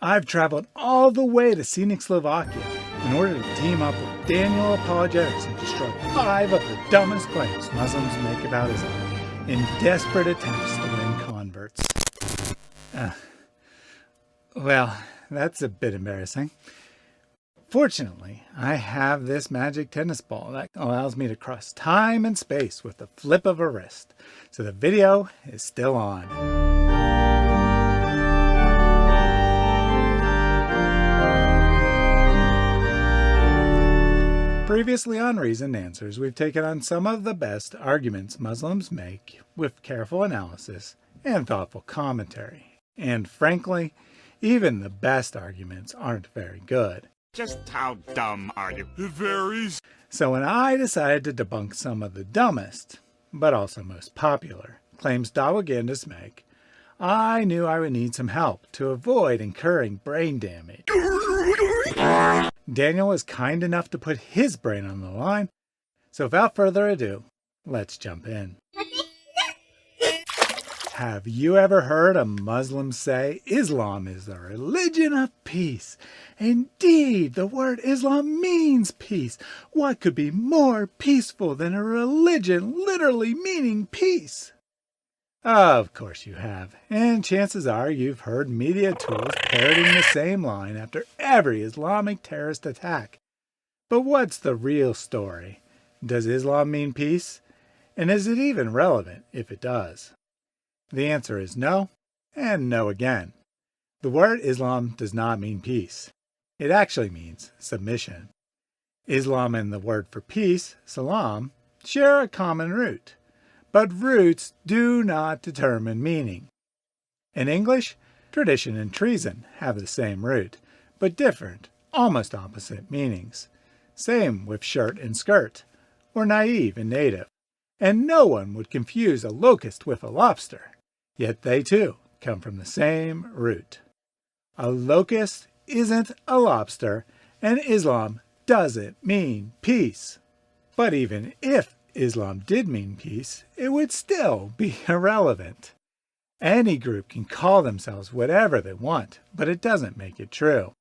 I've traveled all the way to scenic Slovakia in order to team up with Daniel Apologetics and destroy 5 of the dumbest claims Muslims make about Islam in desperate attempts to win converts. Well, that's a bit embarrassing. Fortunately, I have this magic tennis ball that allows me to cross time and space with the flip of a wrist, so the video is still on. Previously on Reasoned Answers, we've taken on some of the best arguments Muslims make with careful analysis and thoughtful commentary. And frankly, even the best arguments aren't very good. Just how dumb are you? It varies. So when I decided to debunk some of the dumbest, but also most popular, claims propagandists make, I knew I would need some help to avoid incurring brain damage. Daniel was kind enough to put his brain on the line, so without further ado, let's jump in. Have you ever heard a Muslim say Islam is the religion of peace? Indeed, the word Islam means peace. What could be more peaceful than a religion literally meaning peace? Of course you have, and chances are you've heard media tools parroting the same line after every Islamic terrorist attack. But what's the real story? Does Islam mean peace? And is it even relevant if it does? The answer is no, and no again. The word Islam does not mean peace. It actually means submission. Islam and the word for peace, salam, share a common root. But roots do not determine meaning. In English, tradition and treason have the same root, but different, almost opposite meanings. Same with shirt and skirt, or naive and native. And no one would confuse a locust with a lobster. Yet they too come from the same root. A locust isn't a lobster, and Islam doesn't mean peace. But even if Islam did mean peace, it would still be irrelevant. Any group can call themselves whatever they want, but it doesn't make it true.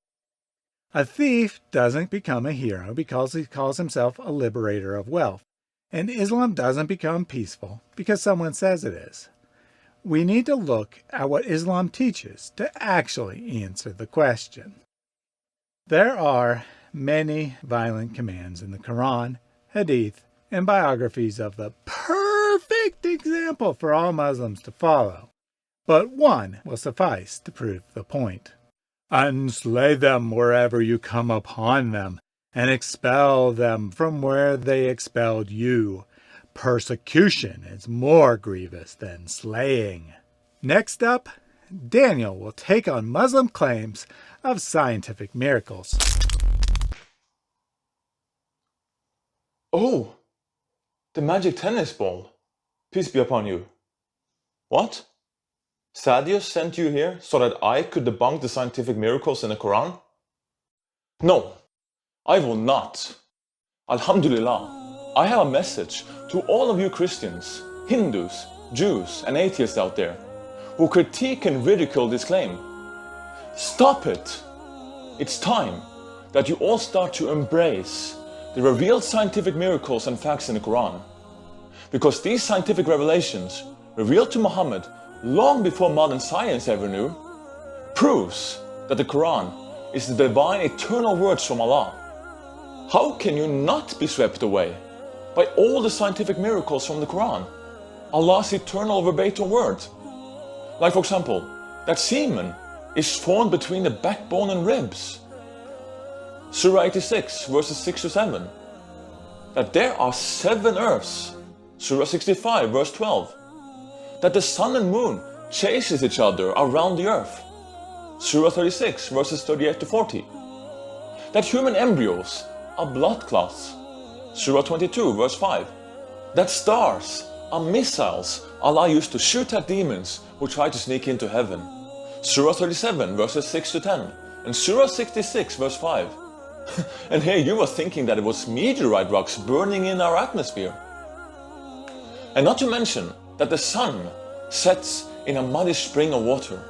A thief doesn't become a hero because he calls himself a liberator of wealth, and Islam doesn't become peaceful because someone says it is. We need to look at what Islam teaches to actually answer the question. There are many violent commands in the Quran, Hadith, and biographies of the perfect example for all Muslims to follow. But one will suffice to prove the point. And slay them wherever you come upon them, and expel them from where they expelled you. Persecution is more grievous than slaying. Next up, Daniel will take on Muslim claims of scientific miracles. Oh, the magic tennis ball. Peace be upon you. What? Sadius sent you here so that I could debunk the scientific miracles in the Quran? No, I will not. Alhamdulillah. I have a message to all of you Christians, Hindus, Jews, and atheists out there who critique and ridicule this claim. Stop it! It's time that you all start to embrace the revealed scientific miracles and facts in the Quran. Because these scientific revelations, revealed to Muhammad long before modern science ever knew, proves that the Quran is the divine eternal words from Allah. How can you not be swept away by all the scientific miracles from the Quran, Allah's eternal verbatim word? Like for example, that semen is formed between the backbone and ribs. Surah 86 verses 6 to 7. That there are 7 earths. Surah 65 verse 12. That the sun and moon chases each other around the earth. Surah 36 verses 38 to 40. That human embryos are blood clots. Surah 22 verse 5. That stars are missiles Allah used to shoot at demons who try to sneak into heaven. Surah 37 verses 6 to 10. And Surah 66 verse 5. And here you were thinking that it was meteorite rocks burning in our atmosphere. And not to mention that the sun sets in a muddy spring of water.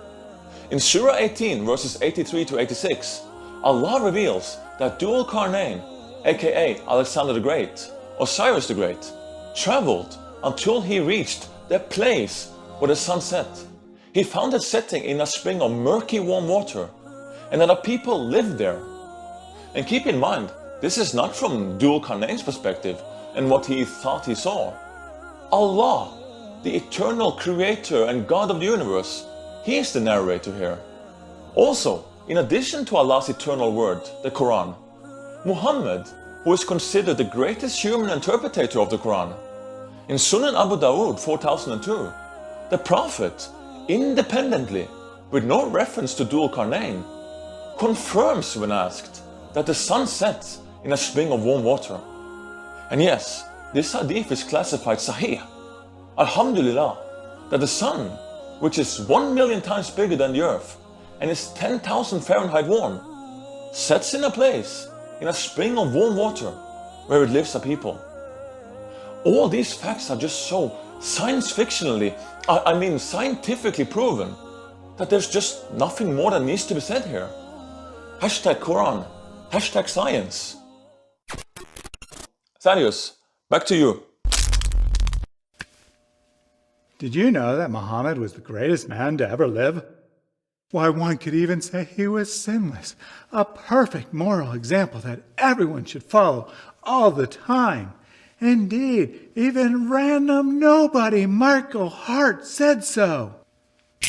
In Surah 18 verses 83 to 86, Allah reveals that Dhul-Qarnayn, aka Alexander the Great, or Cyrus the Great, traveled until he reached the place where the sun set. He found it setting in a spring of murky warm water, and that the people lived there. And keep in mind, this is not from Dhul-Qarnayn's perspective and what he thought he saw. Allah, the eternal creator and God of the universe, He is the narrator here. Also, in addition to Allah's eternal word, the Quran, Muhammad, who is considered the greatest human interpretator of the Quran, in Sunan Abu Dawud 4002, the Prophet, independently, with no reference to Dhul-Qarnayn, confirms when asked that the sun sets in a spring of warm water. And yes, this hadith is classified Sahih. Alhamdulillah, that the sun, which is 1 million times bigger than the earth and is 10,000 Fahrenheit warm, sets in a place, in a spring of warm water, where it lives a people. All these facts are just so scientifically proven that there's just nothing more that needs to be said here. Hashtag Quran, hashtag science. Thaddeus, back to you. Did you know that Muhammad was the greatest man to ever live? Why, one could even say he was sinless, a perfect moral example that everyone should follow all the time. Indeed, even random nobody Marco Hart said so.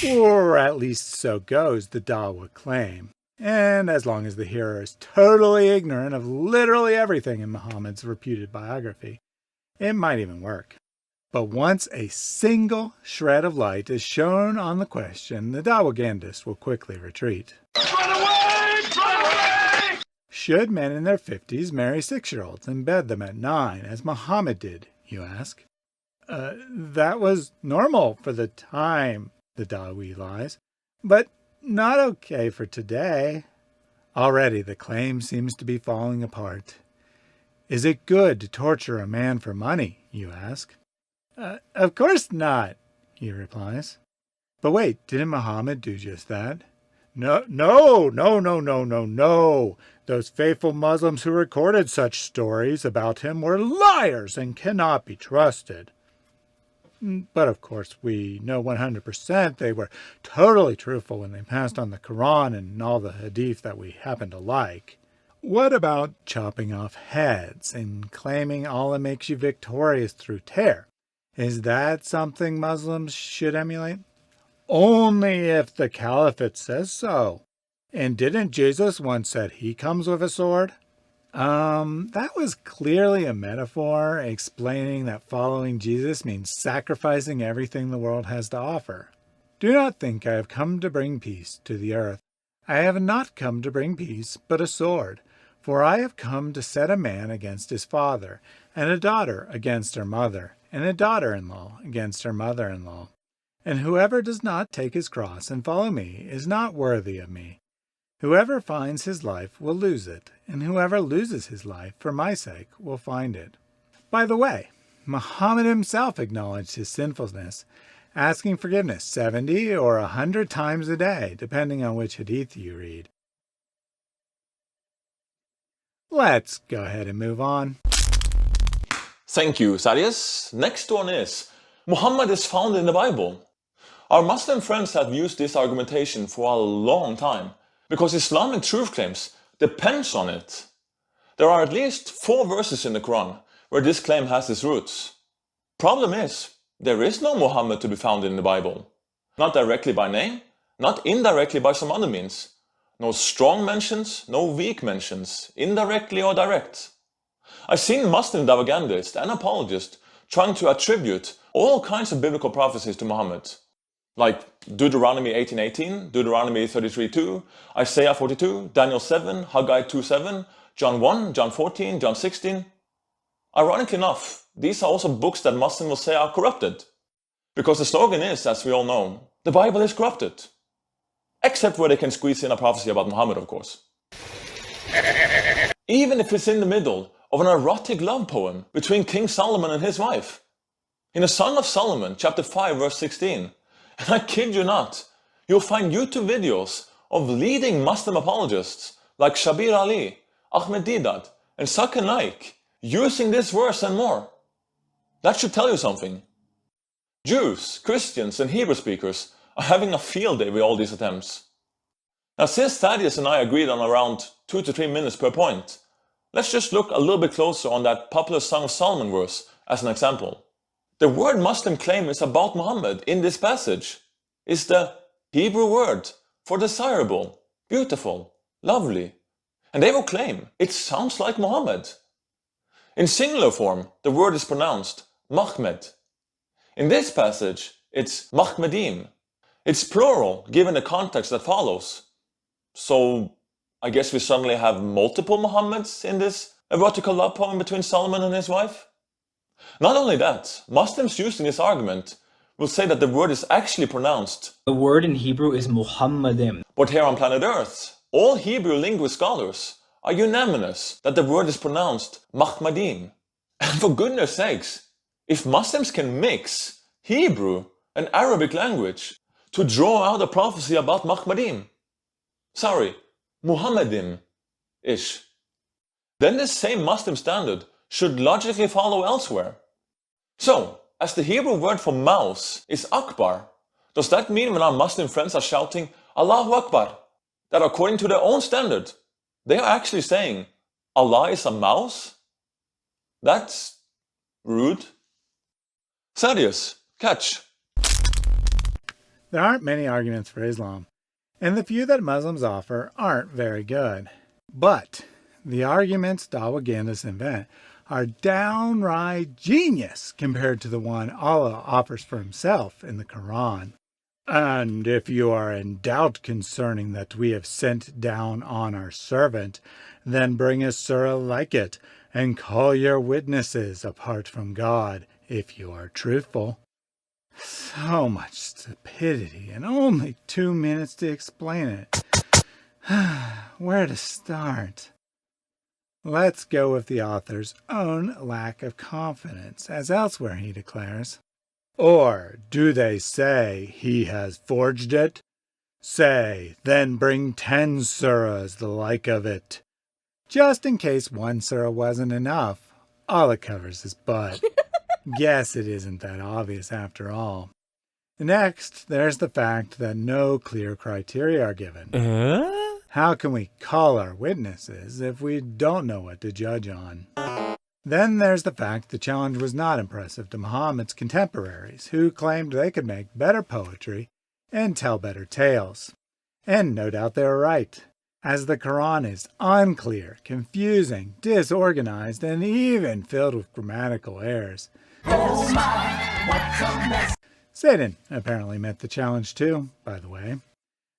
Or at least so goes the Dawa claim. And as long as the hearer is totally ignorant of literally everything in Muhammad's reputed biography, it might even work. But once a single shred of light is shown on the question, the Dawagandist will quickly retreat. Run away! Run away! Should men in their 50s marry 6-year-olds and bed them at 9, as Muhammad did, you ask? That was normal for the time, the Dawi lies, but not okay for today. Already the claim seems to be falling apart. Is it good to torture a man for money, you ask? Of course not, he replies. But wait, didn't Muhammad do just that? No. Those faithful Muslims who recorded such stories about him were liars and cannot be trusted. But of course, we know 100% they were totally truthful when they passed on the Quran and all the hadith that we happen to like. What about chopping off heads and claiming Allah makes you victorious through terror? Is that something Muslims should emulate? Only if the Caliphate says so. And didn't Jesus once said he comes with a sword? That was clearly a metaphor explaining that following Jesus means sacrificing everything the world has to offer. Do not think I have come to bring peace to the earth. I have not come to bring peace, but a sword. For I have come to set a man against his father, and a daughter against her mother, and a daughter-in-law against her mother-in-law. And whoever does not take his cross and follow me is not worthy of me. Whoever finds his life will lose it, and whoever loses his life for my sake will find it. By the way, Muhammad himself acknowledged his sinfulness, asking forgiveness 70 or 100 times a day, depending on which hadith you read. Let's go ahead and move on. Thank you, Thaddeus. Next one is, Muhammad is found in the Bible. Our Muslim friends have used this argumentation for a long time, because Islamic truth claims depends on it. There are at least 4 verses in the Quran where this claim has its roots. Problem is, there is no Muhammad to be found in the Bible. Not directly by name, not indirectly by some other means. No strong mentions, no weak mentions, indirectly or direct. I've seen Muslim Dawagandists and apologists trying to attribute all kinds of biblical prophecies to Muhammad, like Deuteronomy 18:18, Deuteronomy 33:2, Isaiah 42, Daniel 7, Haggai 2:7, John 1, John 14, John 16. Ironically enough, these are also books that Muslims will say are corrupted, because the slogan is, as we all know, the Bible is corrupted. Except where they can squeeze in a prophecy about Muhammad, of course. Even if it's in the middle of an erotic love poem between King Solomon and his wife. In the Song of Solomon, chapter 5, verse 16, and I kid you not, you'll find YouTube videos of leading Muslim apologists like Shabir Ali, Ahmed Deedat, and Zakir Naik using this verse and more. That should tell you something. Jews, Christians, and Hebrew speakers are having a field day with all these attempts. Now, since Thaddeus and I agreed on around 2 to 3 minutes per point, let's just look a little bit closer on that popular Song of Solomon verse as an example. The word Muslim claim is about Muhammad in this passage is the Hebrew word for desirable, beautiful, lovely. And they will claim it sounds like Muhammad. In singular form, the word is pronounced Mahmed. In this passage, it's Mahmedim. It's plural given the context that follows. So, I guess we suddenly have multiple Muhammads in this erotical love poem between Solomon and his wife? Not only that, Muslims using this argument will say that the word is actually pronounced. The word in Hebrew is Muhammadim. But here on planet Earth, all Hebrew linguist scholars are unanimous that the word is pronounced Mahmadim. And for goodness sakes, if Muslims can mix Hebrew and Arabic language to draw out a prophecy about Mahmadim, Muhammadim-ish, then this same Muslim standard should logically follow elsewhere. So, as the Hebrew word for mouse is Akbar, does that mean when our Muslim friends are shouting Allahu Akbar, that according to their own standard, they are actually saying Allah is a mouse? That's rude. Thaddeus, catch. There aren't many arguments for Islam, and the few that Muslims offer aren't very good. But the arguments Dawagandists invent are downright genius compared to the one Allah offers for himself in the Quran. And if you are in doubt concerning that we have sent down on our servant, then bring a surah like it, and call your witnesses apart from God, if you are truthful. So much stupidity, and only 2 minutes to explain it. Where to start? Let's go with the author's own lack of confidence, as elsewhere he declares. Or do they say he has forged it? Say, then bring 10 surahs the like of it. Just in case one surah wasn't enough, Allah covers his butt. Guess it isn't that obvious after all. Next, there's the fact that no clear criteria are given. How can we call our witnesses if we don't know what to judge on? Then there's the fact the challenge was not impressive to Muhammad's contemporaries, who claimed they could make better poetry and tell better tales. And no doubt they were right, as the Quran is unclear, confusing, disorganized, and even filled with grammatical errors. Satan apparently met the challenge too, by the way,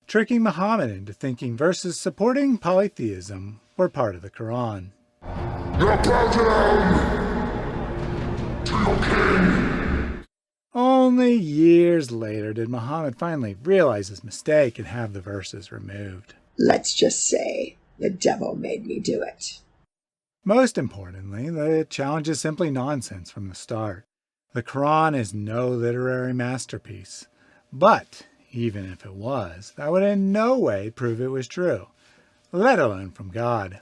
tricking Muhammad into thinking verses supporting polytheism were part of the Quran. Now bow down to your king. Only years later did Muhammad finally realize his mistake and have the verses removed. Let's just say the devil made me do it. Most importantly, the challenge is simply nonsense from the start. The Quran is no literary masterpiece. But even if it was, that would in no way prove it was true, let alone from God.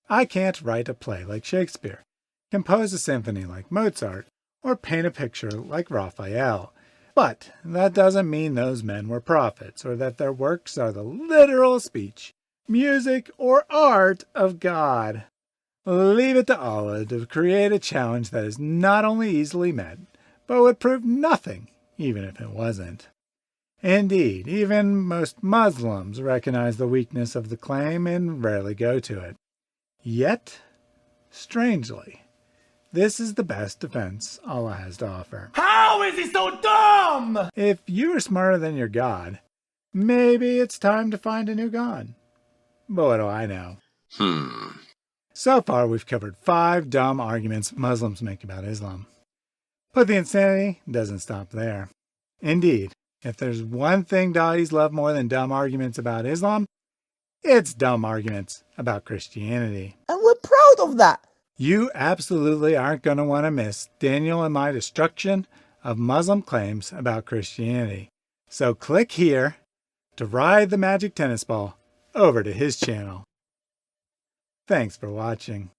I can't write a play like Shakespeare, compose a symphony like Mozart, or paint a picture like Raphael. But that doesn't mean those men were prophets, or that their works are the literal speech, music, or art of God. Leave it to Allah to create a challenge that is not only easily met, but would prove nothing, even if it wasn't. Indeed, even most Muslims recognize the weakness of the claim and rarely go to it. Yet, strangely, this is the best defense Allah has to offer. How is he so dumb? If you are smarter than your God, maybe it's time to find a new God. But what do I know? So far, we've covered 5 dumb arguments Muslims make about Islam. But the insanity doesn't stop there. Indeed, if there's one thing dahis love more than dumb arguments about Islam, it's dumb arguments about Christianity. And we're proud of that. You absolutely aren't going to want to miss Daniel and my destruction of Muslim claims about Christianity. So click here to ride the magic tennis ball over to his channel. Thanks for watching.